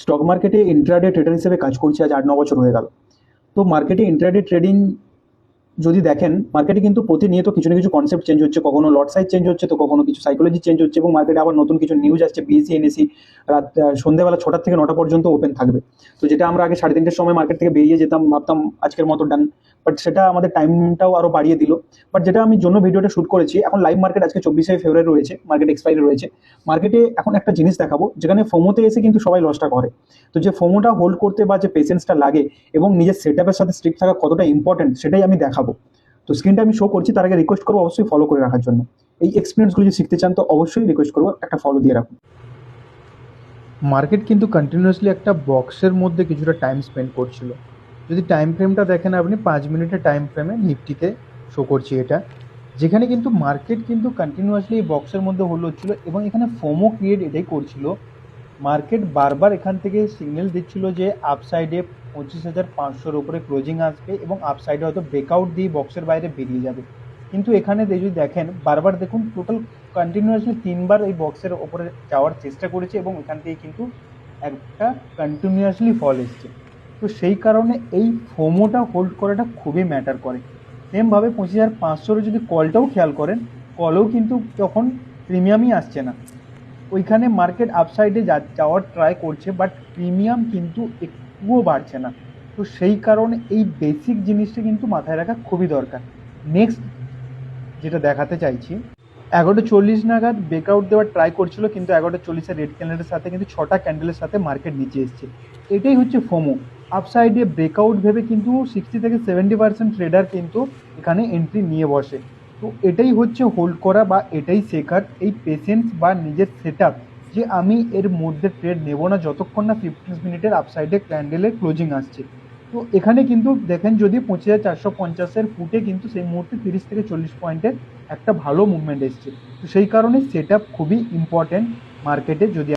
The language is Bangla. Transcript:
স্টক মার্কেটে ইন্ট্রাডে ট্রেডার হিসেবে কাজ করছি আজ 8-9 বছর হয়ে গেল। তো মার্কেটে ইন্ট্রাডে ট্রেডিং যদি দেখেন, মার্কেটে কিন্তু প্রতিনিয়ত কিছু না কিছু কনসেপ্ট চেঞ্জ হচ্ছে, কখনো লট সাইজ চেঞ্জ হচ্ছে, তো কখনো কিছু সাইকোলজি চেঞ্জ হচ্ছে, এবং মার্কেটে আবার নতুন কিছু নিউজ আসছে। বিএসসি এনএসসি রাত সন্ধ্যেবেলা 6টা থেকে 9টা পর্যন্ত ওপেন থাকবে। তো যেটা আমরা আগে 3:30টার সময় মার্কেট থেকে বেরিয়ে যেতাম, ভাবতাম আজকের মতো ডান, বাট সেটা আমাদের টাইমটাও আরো বাড়িয়ে দিল। বাট যেটা আমি জন্য ভিডিওটা শুট করেছি, এখন লাইভ মার্কেট আজকে 24শে ফেব্রুয়ারি রয়েছে, মার্কেট এক্সপায়ারি রয়েছে। মার্কেটে এখন একটা জিনিস দেখাবো, যেখানে ফোমোতে এসে কিন্তু সবাই লসটা করে। তো যে ফোমোটা হোল্ড করতে বা যে পেশেন্সটা লাগে এবং নিজের সেটআপের সাথে স্ট্রিক্ট থাকা কতটা ইম্পর্টেন্ট, সেটাই আমি দেখাবো। তো স্ক্রিনটা আমি শো করছি, তার আগে রিকোয়েস্ট করবো অবশ্যই ফলো করে রাখার জন্য। এই এক্সপিরিয়েন্সগুলো যদি শিখতে চান, তো অবশ্যই রিকোয়েস্ট করবো একটা ফলো দিয়ে রাখুন। মার্কেট কিন্তু কন্টিনিউয়াসলি একটা বক্সের মধ্যে কিছুটা টাইম স্পেন্ড করছিল। যদি টাইম ফ্রেমটা দেখেন আপনি 5 মিনিটের টাইম ফ্রেমে নিফটিতে শো করছি এটা, যেখানে কিন্তু মার্কেট কিন্তু কন্টিনিউয়াসলি এই বক্সের মধ্যে হোল্ড হচ্ছিল এবং এখানে ফোমো ক্রিয়েট এটাই করছিল। মার্কেট বারবার এখান থেকে সিগন্যাল দিচ্ছিল যে আপসাইডে 25,500-এর উপরে ক্লোজিং আসবে এবং আপসাইডে হয়তো ব্রেকআউট দিয়ে বক্সের বাইরে বেরিয়ে যাবে। কিন্তু এখানে যদি দেখেন, বারবার দেখুন, টোটাল কন্টিনিউয়াসলি 3বার এই বক্সের ওপরে যাওয়ার চেষ্টা করেছে এবং এখান থেকে কিন্তু একটা কন্টিনিউয়াসলি ফল এসছে। তো সেই কারণে এই ফোমোটা হোল্ড করাটা খুবই ম্যাটার করে। সেমভাবে 25,500-এর যদি কলটাও খেয়াল করেন, কলেও কিন্তু তখন প্রিমিয়ামই আসছে না, ওইখানে মার্কেট আপসাইডে যাওয়ার ট্রাই করছে, বাট প্রিমিয়াম কিন্তু একটুও বাড়ছে না। তো সেই কারণে এই বেসিক জিনিসটা কিন্তু মাথায় রাখা খুবই দরকার। নেক্সট যেটা দেখাতে চাইছি, 11:40 নাগাদ ব্রেকআউট দেওয়ার ট্রাই করছিল, কিন্তু 11:40-এর রেড ক্যান্ডেলের সাথে কিন্তু 6টা ক্যান্ডেলের সাথে মার্কেট নিচে এসছে। এটাই হচ্ছে ফোমো। আপসাইডে ব্রেকআউট ভেবে কিন্তু 60-70% ট্রেডার কিন্তু এখানে এন্ট্রি নিয়ে বসে। তো এটাই হচ্ছে হোল্ড করা বা এটাই শেখার, এই পেশেন্স বা নিজের সেটআপ, যে আমি এর মধ্যে ট্রেড নেব না যতক্ষণ না 15 মিনিটের আপসাইডে ক্যান্ডেলের ক্লোজিং আসছে। তো এখানে কিন্তু দেখেন, যদি 25,450-এর ফুটে কিন্তু সেই মুহূর্তে 30-40 পয়েন্টের একটা ভালো মুভমেন্ট এসছে। তো সেই কারণে সেটআপ খুবই ইম্পর্টেন্ট মার্কেটে। যদি